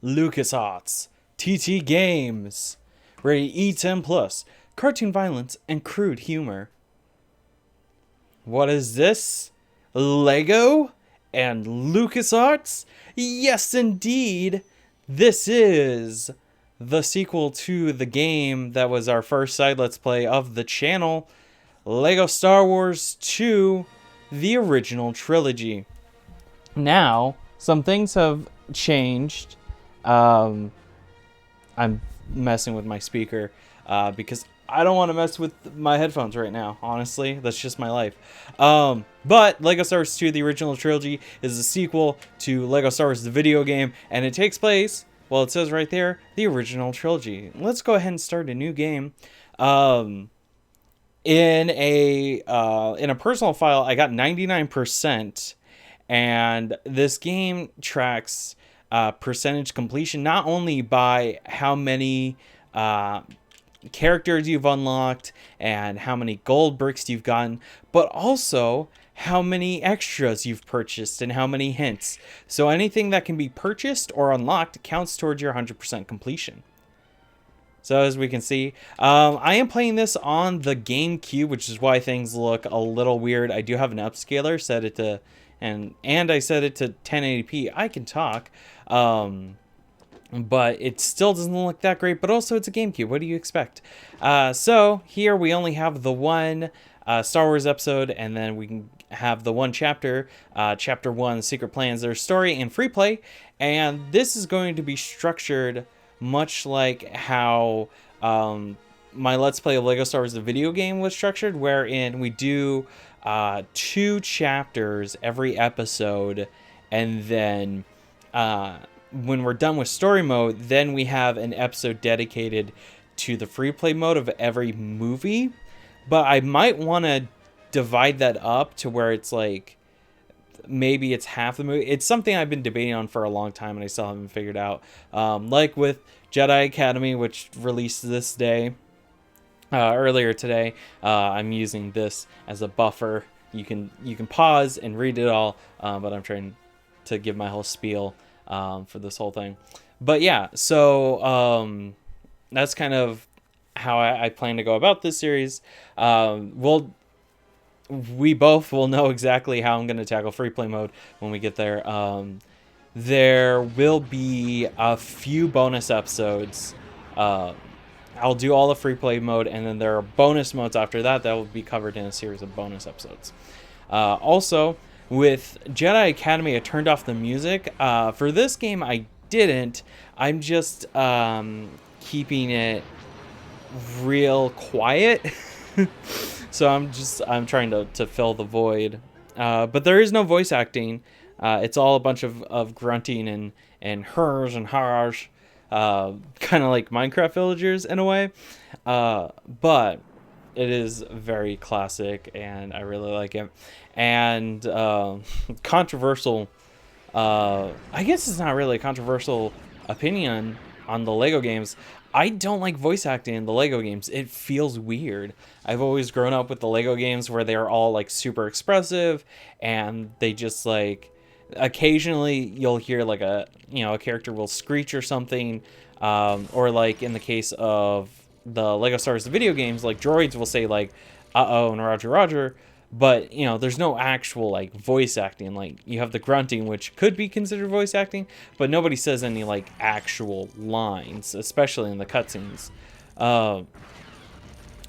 LucasArts, TT Games, rated E10+, cartoon violence and crude humor. What is this? Lego and LucasArts? Yes, indeed. This is the sequel to the game that was our first side let's play of the channel, Lego Star Wars 2, the original trilogy. Now, some things have changed. I'm messing with my speaker because I don't want to mess with my headphones right now. Honestly, that's just my life. But Lego Star Wars 2, the original trilogy, is a sequel to Lego Star Wars, the video game, and it takes place, well, it says right there, the original trilogy. Let's go ahead and start a new game. In a personal file, I got 99%, and this game tracks percentage completion not only by how many characters you've unlocked and how many gold bricks you've gotten, but also how many extras you've purchased and how many hints. So anything that can be purchased or unlocked counts towards your 100% completion. So as we can see, I am playing this on the GameCube, which is why things look a little weird. I do have an upscaler, set it to, and I set it to 1080p. I can talk, but it still doesn't look that great. But also, it's a GameCube. What do you expect? So here we only have the one Star Wars episode, and then we can have the one chapter, Chapter 1, Secret Plans, their story, and free play. And this is going to be structured much like how my Let's Play of Lego Star Wars the video game was structured, wherein we do 2 chapters every episode, and then when we're done with story mode, then we have an episode dedicated to the free play mode of every movie. But I might want to divide that up to where it's like, maybe it's half the movie. It's something I've been debating on for a long time and I still haven't figured out. Like with Jedi Academy, which released this day, earlier today, I'm using this as a buffer. You can pause and read it all, but I'm trying to give my whole spiel for this whole thing. But yeah, so that's kind of how I plan to go about this series. We both will know exactly how I'm going to tackle free play mode when we get there. There will be a few bonus episodes. I'll do all the free play mode, and then there are bonus modes after that that will be covered in a series of bonus episodes. Also, with Jedi Academy, I turned off the music. For this game, I didn't. I'm just keeping it real quiet. So I'm trying to fill the void, but there is no voice acting. It's all a bunch of grunting and hers and hars, kind of like Minecraft villagers in a way. But it is very classic, and I really like it. And controversial. I guess it's not really a controversial opinion on the Lego games. I don't like voice acting in the Lego games. It feels weird. I've always grown up with the Lego games where they're all like super expressive, and they just like, occasionally you'll hear like a character will screech or something, or like in the case of the Lego Star Wars the video games, like droids will say like uh-oh and Roger Roger, but there's no actual like voice acting. Like you have the grunting, which could be considered voice acting, but nobody says any like actual lines, especially in the cutscenes.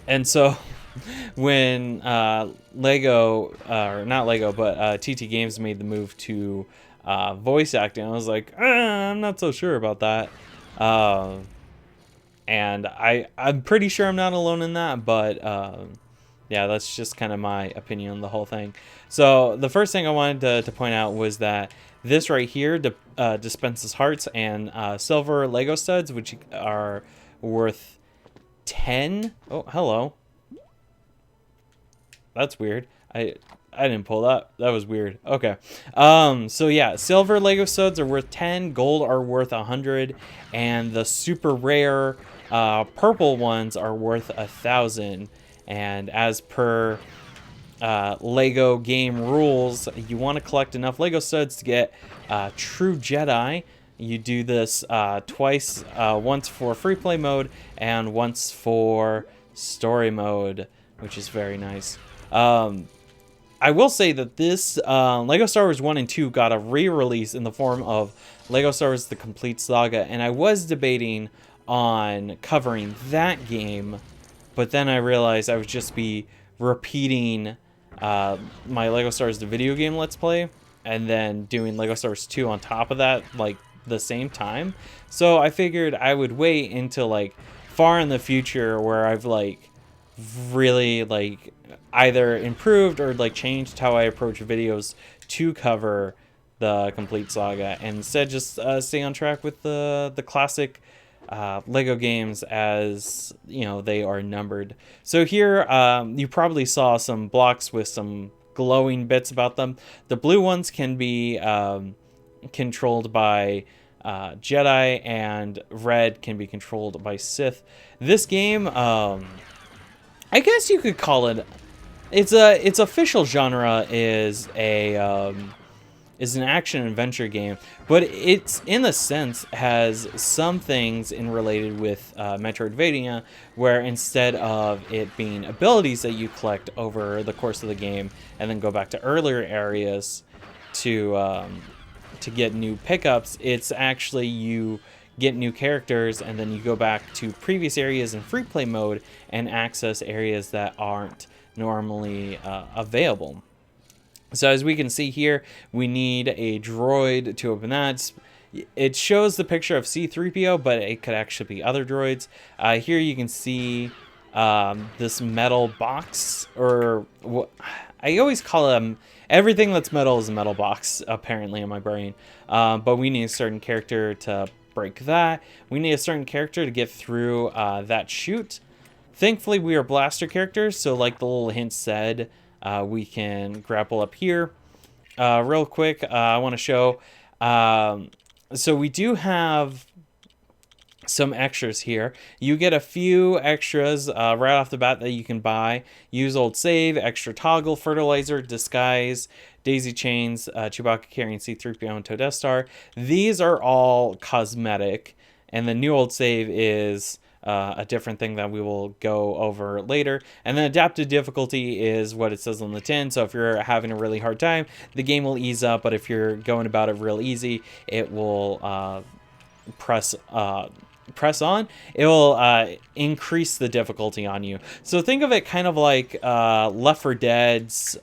And so when Lego, or not Lego, but TT Games made the move to voice acting, I was like, I'm not so sure about that. And I'm pretty sure I'm not alone in that, but yeah, that's just kind of my opinion on the whole thing. So the first thing I wanted to point out was that this right here dispenses hearts and silver Lego studs, which are worth 10. Oh, hello. That's weird. I didn't pull that. That was weird. Okay. So yeah, silver Lego studs are worth 10, gold are worth 100, and the super rare purple ones are worth 1,000. And as per Lego game rules, you want to collect enough Lego studs to get true Jedi, You do this twice, once for free play mode and once for story mode, which is very nice. I will say that this Lego Star Wars 1 and 2 got a re-release in the form of Lego Star Wars The Complete Saga, and I was debating on covering that game, but then I realized I would just be repeating my Lego Star Wars the video game Let's Play, and then doing Lego Star Wars 2 on top of that, like, the same time. So I figured I would wait until, like, far in the future where I've, like, really, like, either improved or, like, changed how I approach videos to cover the complete saga, and instead just stay on track with the classic Lego games as, you know, they are numbered. So here you probably saw some blocks with some glowing bits about them. The blue ones can be controlled by Jedi, and red can be controlled by Sith. This game, I guess you could call it, its official genre is an action adventure game, but it's in a sense has some things in related with Metroidvania, where instead of it being abilities that you collect over the course of the game and then go back to earlier areas to get new pickups, it's actually you get new characters and then you go back to previous areas in free play mode and access areas that aren't normally available. So as we can see here, we need a droid to open that. It shows the picture of C-3PO, but it could actually be other droids. Here you can see this metal box, or what I always call them. Everything that's metal is a metal box, apparently, in my brain. But we need a certain character to break that. We need a certain character to get through that chute. Thankfully, we are blaster characters, so like the little hint said, we can grapple up here. Real quick, I want to show. So we do have some extras here. You get a few extras right off the bat that you can buy. Use old save, extra toggle, fertilizer, disguise, daisy chains, Chewbacca carrying C-3PO and Toad Death Star. These are all cosmetic, and the new old save is a different thing that we will go over later. And then adaptive difficulty is what it says on the tin. So if you're having a really hard time, the game will ease up, but if you're going about it real easy, it will press on. It will increase the difficulty on you. So think of it kind of like Left 4 Dead's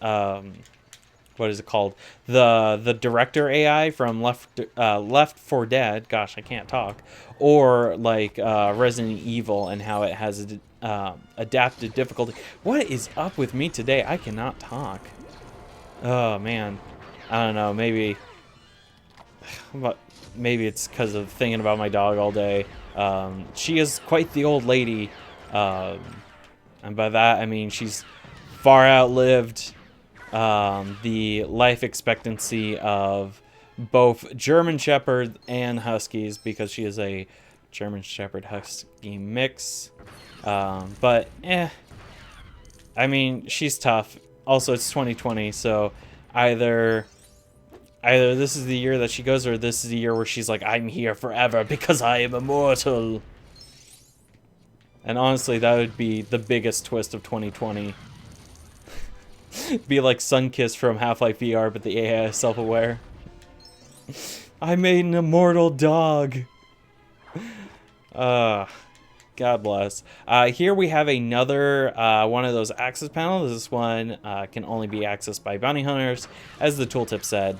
what is it called? The director AI from Left 4 Dead. Gosh, I can't talk. Or like Resident Evil, and how it has adaptive difficulty. What is up with me today? I cannot talk. Oh man, I don't know. Maybe it's because of thinking about my dog all day. She is quite the old lady, and by that I mean she's far outlived the life expectancy of both German Shepherd and Huskies, because she is a German Shepherd Husky mix. But I mean, she's tough. Also, it's 2020, so either this is the year that she goes, or this is the year where she's like, I'm here forever because I am immortal. And honestly, that would be the biggest twist of 2020. Be like Sunkiss from Half-Life VR, but the AI is self-aware. I made an immortal dog. God bless. Here we have another one of those access panels. This one can only be accessed by bounty hunters, as the tooltip said.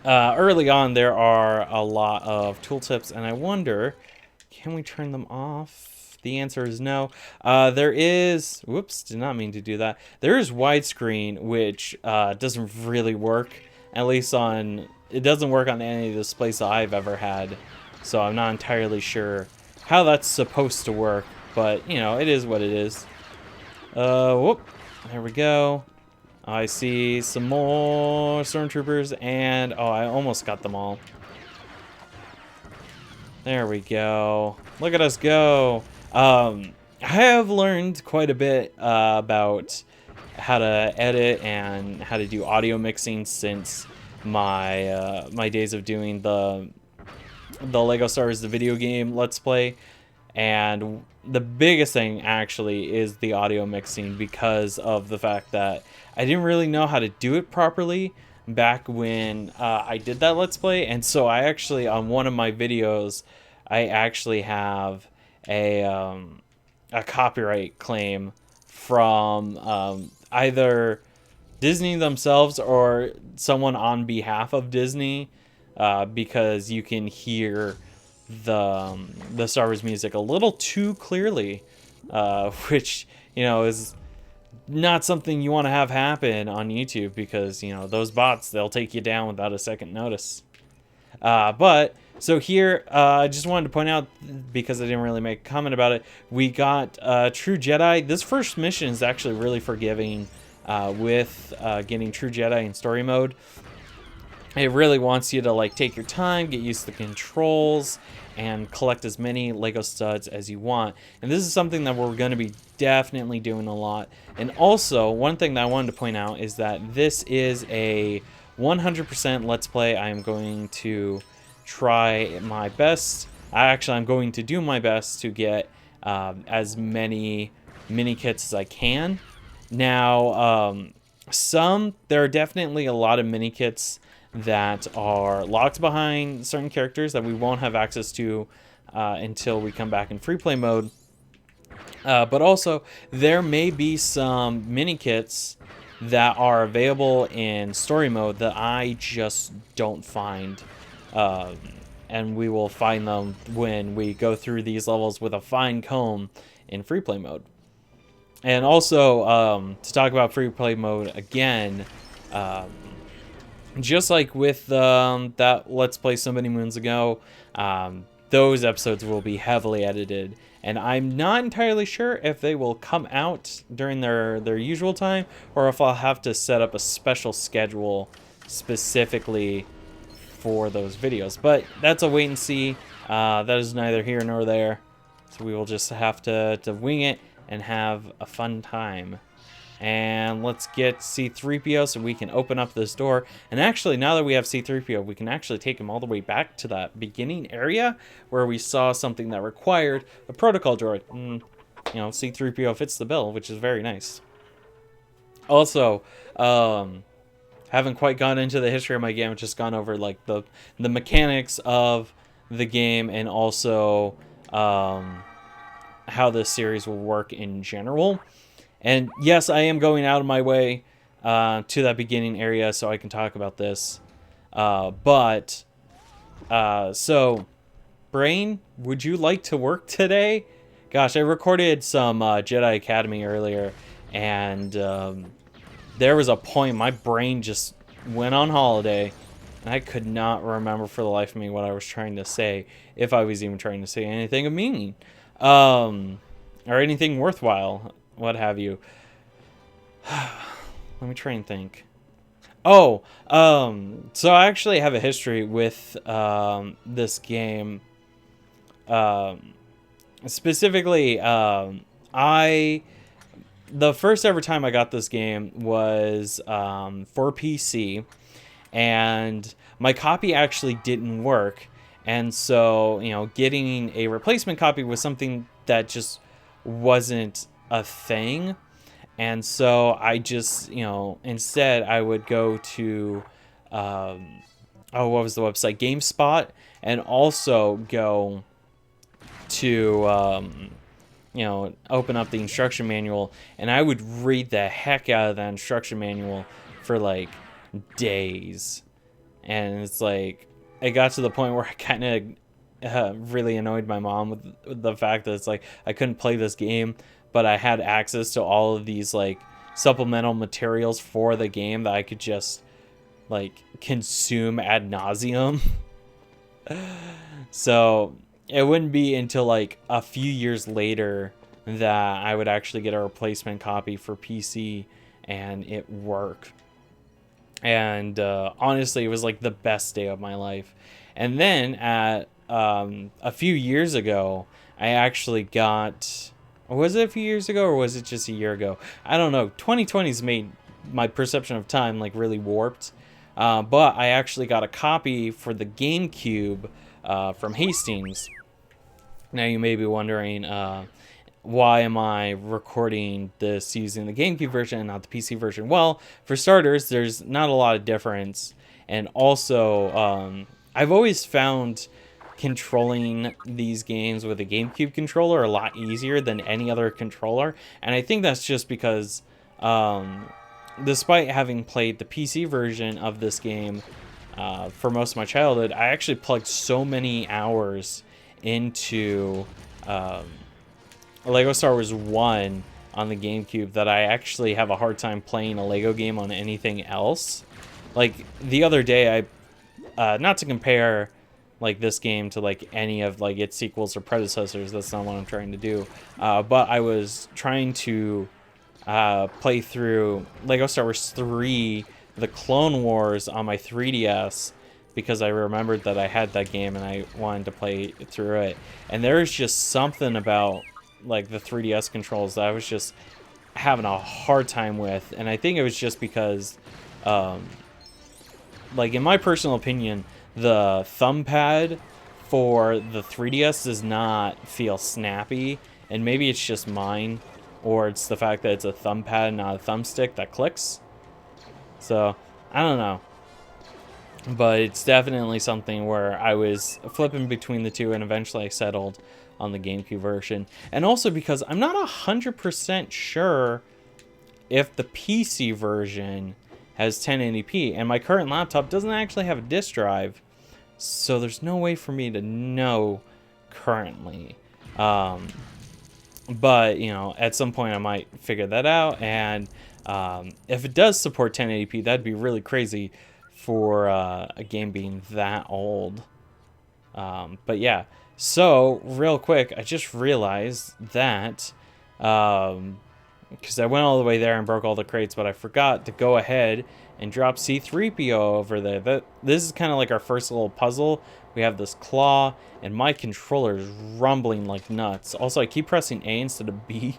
Early on, there are a lot of tooltips, and I wonder, can we turn them off? The answer is no. There is, whoops, did not mean to do that. There is widescreen, which doesn't really work, at least on, it doesn't work on any of the displays that I've ever had. So I'm not entirely sure how that's supposed to work, but you know, it is what it is. Whoop, there we go. I see some more stormtroopers, and oh, I almost got them all. There we go. Look at us go. I have learned quite a bit about how to edit and how to do audio mixing since my my days of doing the the Lego Star Wars the video game Let's Play. And the biggest thing actually is the audio mixing, because of the fact that I didn't really know how to do it properly back when I did that Let's Play. And so I actually, on one of my videos, I actually have a copyright claim from either Disney themselves or someone on behalf of Disney, because you can hear the Star Wars music a little too clearly, which, you know, is not something you want to have happen on YouTube, because, you know, those bots, they'll take you down without a second notice. But so here, I just wanted to point out, because I didn't really make a comment about it, we got True Jedi. This first mission is actually really forgiving with getting True Jedi in story mode. It really wants you to like take your time, get used to the controls, and collect as many Lego studs as you want. And this is something that we're going to be definitely doing a lot. And also, one thing that I wanted to point out is that this is a 100% Let's Play. I am going to try my best. I'm going to do my best to get as many mini kits as I can. Now, there are definitely a lot of mini kits that are locked behind certain characters that we won't have access to until we come back in free play mode. But also, there may be some mini kits that are available in story mode that I just don't find. And we will find them when we go through these levels with a fine comb in free play mode. And also, to talk about free play mode again, just like with that Let's Play so many moons ago, those episodes will be heavily edited. And I'm not entirely sure if they will come out during their usual time, or if I'll have to set up a special schedule specifically for those videos. But that's a wait and see. That is neither here nor there. So we will just have to wing it and have a fun time. And let's get C-3PO so we can open up this door. And actually, now that we have C-3PO, we can actually take him all the way back to that beginning area where we saw something that required a protocol droid. And, you know, C-3PO fits the bill, which is very nice. Also, haven't quite gone into the history of my game. I've just gone over like the mechanics of the game, and also how this series will work in general. And yes, I am going out of my way to that beginning area so I can talk about this. So, Brain, would you like to work today? Gosh, I recorded some Jedi Academy earlier, and there was a point my brain just went on holiday, and I could not remember for the life of me what I was trying to say, if I was even trying to say anything of meaning, or anything worthwhile. What have you. Let me try and think. So I actually have a history with this game. Specifically, the first ever time I got this game was for PC, and my copy actually didn't work. And so, you know, getting a replacement copy was something that just wasn't a thing. And so I just, you know, instead I would go to what was the website, GameSpot, and also go to you know, open up the instruction manual, and I would read the heck out of that instruction manual for like days. And it's like, it got to the point where I kind of really annoyed my mom with the fact that it's like I couldn't play this game, but I had access to all of these like supplemental materials for the game that I could just like consume ad nauseum. So it wouldn't be until like a few years later that I would actually get a replacement copy for PC and it worked. And honestly, it was like the best day of my life. And then at a few years ago, I actually got... Was it a few years ago, or was it just a year ago? I don't know. 2020's made my perception of time like really warped. But I actually got a copy for the GameCube from Hastings. Now you may be wondering, why am I recording this using the GameCube version and not the PC version? Well, for starters, there's not a lot of difference. And also, I've always found controlling these games with a GameCube controller a lot easier than any other controller. And I think that's just because, despite having played the PC version of this game for most of my childhood, I actually plugged so many hours into Lego Star Wars 1 on the GameCube that I actually have a hard time playing a Lego game on anything else. Like, the other day, not to compare, like, this game to, like, any of, like, its sequels or predecessors, that's not what I'm trying to do, but I was trying to play through Lego Star Wars 3, The Clone Wars, on my 3DS, because I remembered that I had that game and I wanted to play through it. And there's just something about, like, the 3DS controls that I was just having a hard time with. And I think it was just because, like, in my personal opinion, the thumb pad for the 3DS does not feel snappy. And maybe it's just mine, or it's the fact that it's a thumb pad, not a thumbstick that clicks. So, I don't know. But it's definitely something where I was flipping between the two, and eventually I settled on the GameCube version. And also because I'm not 100% sure if the PC version has 1080p, and my current laptop doesn't actually have a disk drive, so there's no way for me to know currently. But, you know, at some point I might figure that out, and if it does support 1080p, that'd be really crazy for a game being that old. But yeah, so real quick, I just realized that because I went all the way there and broke all the crates, but I forgot to go ahead and drop C-3PO over there. This is kind of like our first little puzzle. We have this claw, and my controller is rumbling like nuts. Also, I keep pressing A instead of B.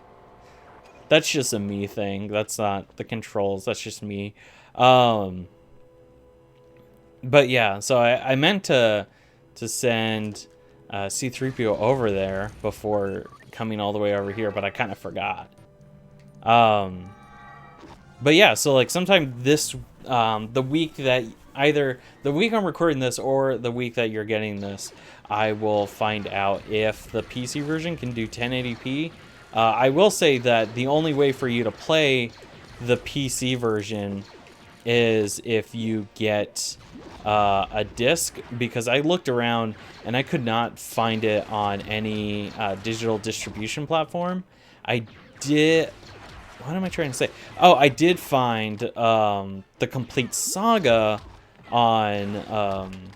That's just a me thing. That's not the controls. That's just me. But yeah, so I meant to send C-3PO over there before coming all the way over here, but I kind of forgot. But yeah, so like sometime this, the week that, either the week I'm recording this or the week that you're getting this, I will find out if the PC version can do 1080p. I will say that the only way for you to play the PC version is if you get a disc, because I looked around and I could not find it on any digital distribution platform. I did... What am I trying to say? Oh, I did find the complete saga on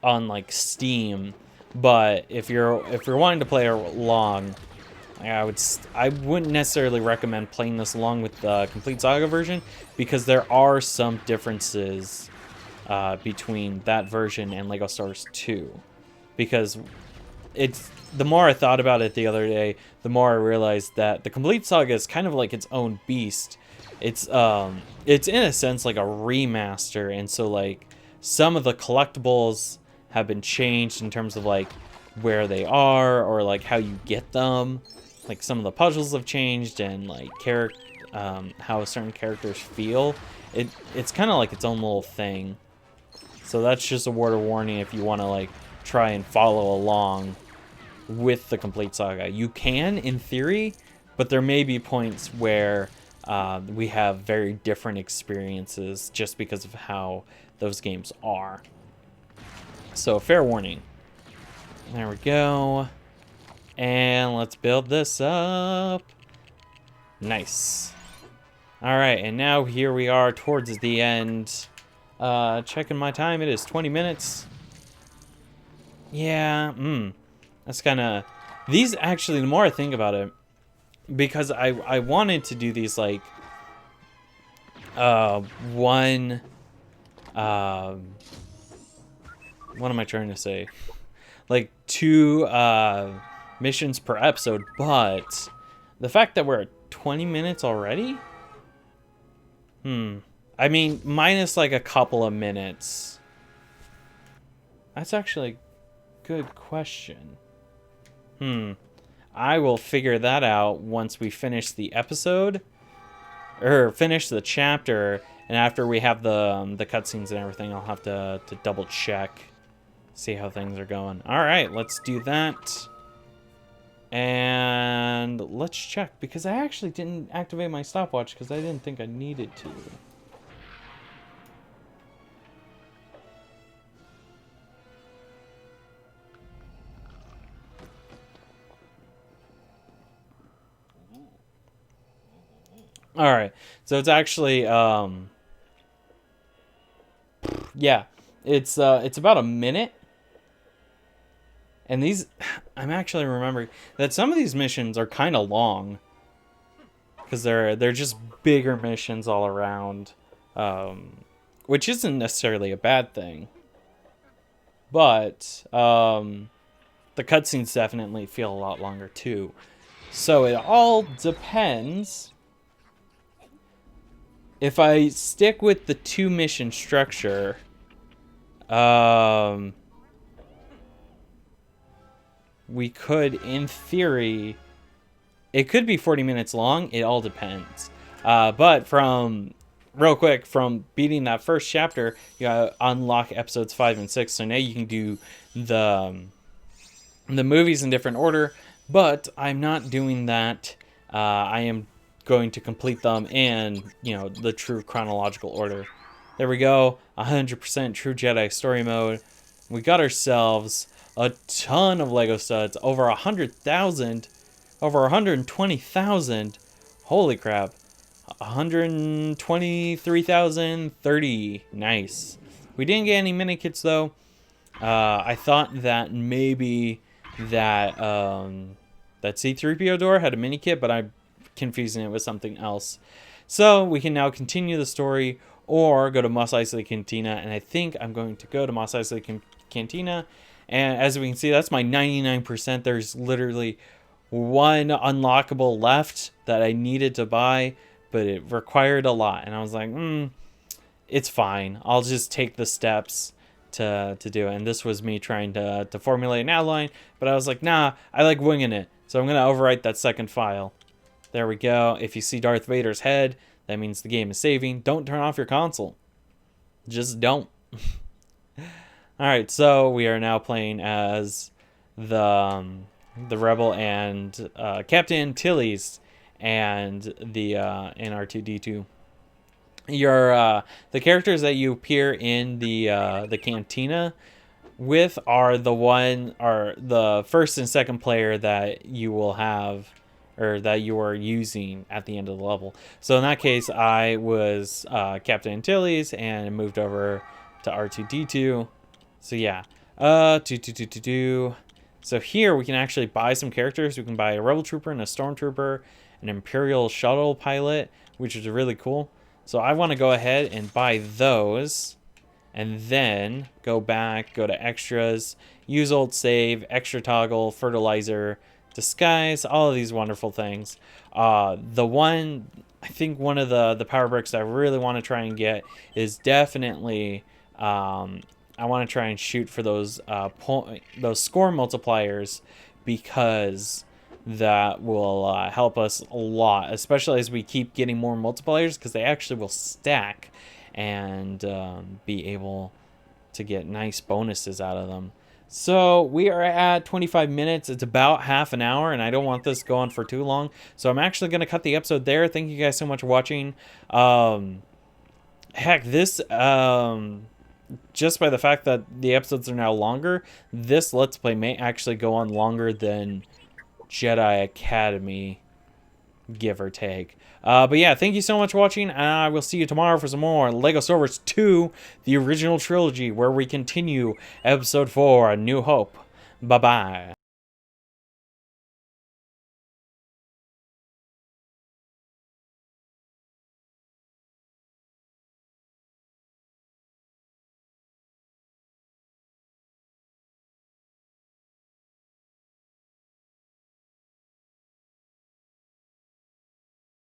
like Steam, but if you're wanting to play along, I wouldn't necessarily recommend playing this along with the complete saga version, because there are some differences between that version and Lego Star Wars 2, because it's, the more I thought about it the other day, the more I realized that the complete saga is kind of like its own beast. It's in a sense like a remaster, and so like some of the collectibles have been changed in terms of like where they are, or like how you get them. Like some of the puzzles have changed, and like how certain characters feel. It's kind of like its own little thing. So that's just a word of warning if you want to like try and follow along with the complete saga. You can, in theory, but there may be points where we have very different experiences just because of how those games are. So fair warning. There we go. And let's build this up. Nice. Alright, and now here we are towards the end. Checking my time, it is 20 minutes. Yeah, that's kind of... These, actually, the more I think about it, because I wanted to do these, like, one... what am I trying to say? Like, 2 missions per episode, but the fact that we're at 20 minutes already? I mean, minus, like, a couple of minutes. That's actually a good question. I will figure that out once we finish the episode. Or finish the chapter. And after we have the cutscenes and everything, I'll have to double check. See how things are going. Alright, let's do that. And let's check. Because I actually didn't activate my stopwatch because I didn't think I needed to. Alright, so it's actually, yeah, it's about a minute. And these, I'm actually remembering that some of these missions are kind of long. Because they're just bigger missions all around. Which isn't necessarily a bad thing. But, the cutscenes definitely feel a lot longer too. So it all depends. If I stick with the 2-mission structure, we could, in theory, it could be 40 minutes long. It all depends. But real quick, from beating that first chapter, you gotta unlock episodes 5 and 6. So now you can do the movies in different order. But I'm not doing that. I am going to complete them in, the true chronological order. There we go. 100% True Jedi Story Mode. We got ourselves a ton of Lego studs. Over 100,000. Over 120,000. Holy crap. 123,030. Nice. We didn't get any mini kits though. I thought that maybe that C-3PO door had a mini kit, but I'm confusing it with something else. So we can now continue the story or go to Mos Eisley Cantina, and I think I'm going to go to Mos Eisley Cantina. And as we can see, that's my 99%. There's literally one unlockable left that I needed to buy, but it required a lot, and I was like, it's fine. I'll just take the steps to do it. And this was me trying to formulate an outline, but I was like, nah, I like winging it. So I'm going to overwrite that second file. There we go. If you see Darth Vader's head, that means the game is saving. Don't turn off your console. Just don't. Alright, so we are now playing as the Rebel and Captain Tilly's and the and R2-D2. The characters that you appear in the cantina with are the first and second player that you will have, or that you are using at the end of the level. So in that case, I was Captain Antilles and moved over to R2-D2. So yeah, So here we can actually buy some characters. We can buy a Rebel Trooper and a Stormtrooper, an Imperial Shuttle Pilot, which is really cool. So I want to go ahead and buy those, and then go back, go to extras, use old save, extra toggle, fertilizer, disguise, all of these wonderful things. I think one of the power bricks I really want to try and get is definitely, I want to try and shoot for those score multipliers, because that will help us a lot, especially as we keep getting more multipliers, because they actually will stack and be able to get nice bonuses out of them. So we are at 25 minutes. It's about half an hour, and I don't want this going for too long. So I'm actually going to cut the episode there. Thank you guys so much for watching. Heck, this... just by the fact that the episodes are now longer, this Let's Play may actually go on longer than Jedi Academy, give or take. But yeah, thank you so much for watching, and I will see you tomorrow for some more LEGO Star Wars 2, the original trilogy, where we continue Episode 4, A New Hope. Bye-bye.